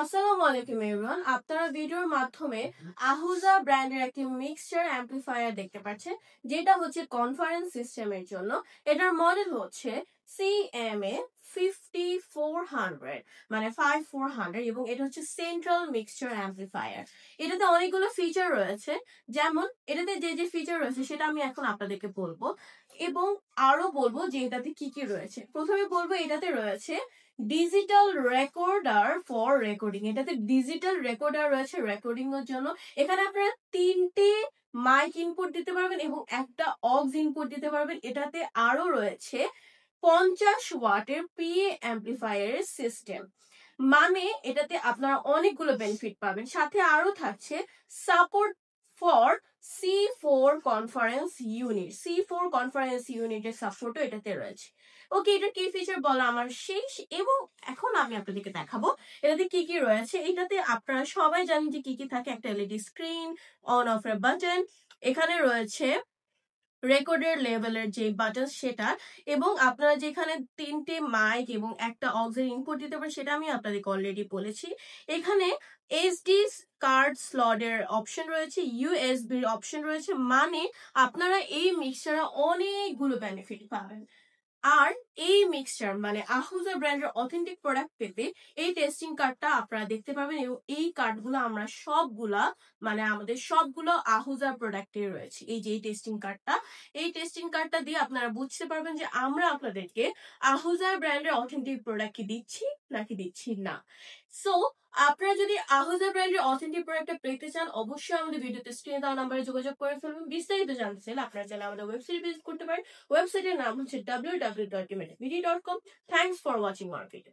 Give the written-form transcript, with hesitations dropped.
আসসালামু আলাইকুম এভরিওয়ান, আপনারা ভিডিওর মাধ্যমে আহুজা ব্র্যান্ডের একটি মিক্সচার অ্যাম্পলিফায়ার দেখতে পাচ্ছেন, যেটা হচ্ছে কনফারেন্স সিস্টেমের জন্য। এটার মডেল হচ্ছে CMA 5400, মানে 5400, এবং এটা হচ্ছে সেন্ট্রাল মিক্সচার অ্যাম্পলিফায়ার। এটাতে অনেকগুলো ফিচার রয়েছে, যেমন এটাতে যে যে ফিচার রয়েছে সেটা আমি এখন আপনাদেরকে বলবো, এবং আরো বলবো যে এটাতে কি কি রয়েছে। প্রথমে বলবো এটাতে রয়েছে ডিজিটাল রেকর্ডার ফর রেকর্ডিং। এটাতে ডিজিটাল রেকর্ডার রয়েছে রেকর্ডিং এর জন্য। এখানে আপনারা 3টে মাইক ইনপুট দিতে পারবেন এবং একটা অক্স ইনপুট দিতে পারবেন। এটাতে আরো রয়েছে 50 ওয়াটের PA অ্যাম্পলিফায়ারের সিস্টেম, মানে এটাতে আপনারা অনেকগুলো বেনিফিট পাবেন। সাথে আরো থাকছে support for C4 conference unit. C4 conference ইউনিটের সাপোর্টও এটাতে রয়েছে। ওকে, এটার কি ফিচার বলা আমার শেষ, এবং এখন আমি আপনাদেরকে দেখাবো এটাতে কি কি রয়েছে। এটাতে আপনারা সবাই জানেন যে কি কি থাকে। একটা এলইডি স্ক্রিন, অন অফ এর বাটন, এখানে রয়েছে রেকর্ডের লেভেলের যে বাটন সেটা, এবং আপনারা যেখানে 3টে মাইক এবং একটা অক্সের ইনপুট দিতে পারেন সেটা আমি আপনাদেরকে অলরেডি বলেছি। এখানে SD কার্ড স্লটের অপশন রয়েছে, USB অপশন রয়েছে, মানে আপনারা এই মিক্সচারে অনেকগুলো বেনিফিট পাবেন। আর এই মিক্সচার মানে আহুজা ব্র্যান্ডের অথেন্টিক প্রোডাক্ট পেতে এই টেস্টিং কার্ডটা আপনারা দেখতে পাবেন, এবং এই কার্ডগুলো আমরা সবগুলা মানে আমাদের সবগুলো আহুজা প্রোডাক্টে রয়েছে। এই যে এই টেস্টিং কার্ডটা, এই টেস্টিং কার্ডটা দিয়ে আপনারা বুঝতে পারবেন যে আমরা আপনাদেরকে আহুজা ব্র্যান্ডের অথেন্টিক প্রোডাক্ট কি দিচ্ছি নাকি দিচ্ছি না। সো আপনারা যদি আহুজা ব্র্যান্ডের অথেন্টিক প্রোডাক্টটা পেতে চান, অবশ্যই আমাদের ভিডিওতে স্ক্রিনে দেওয়া নাম্বারে যোগাযোগ করে ফেলবেন। বিস্তারিত জানতে চাইলে আপনারা চাইলে আমাদের ওয়েবসাইট ভিজিট করতে পারেন। ওয়েবসাইটের নাম হচ্ছে www.imedvd.com. Thanks for watching our video.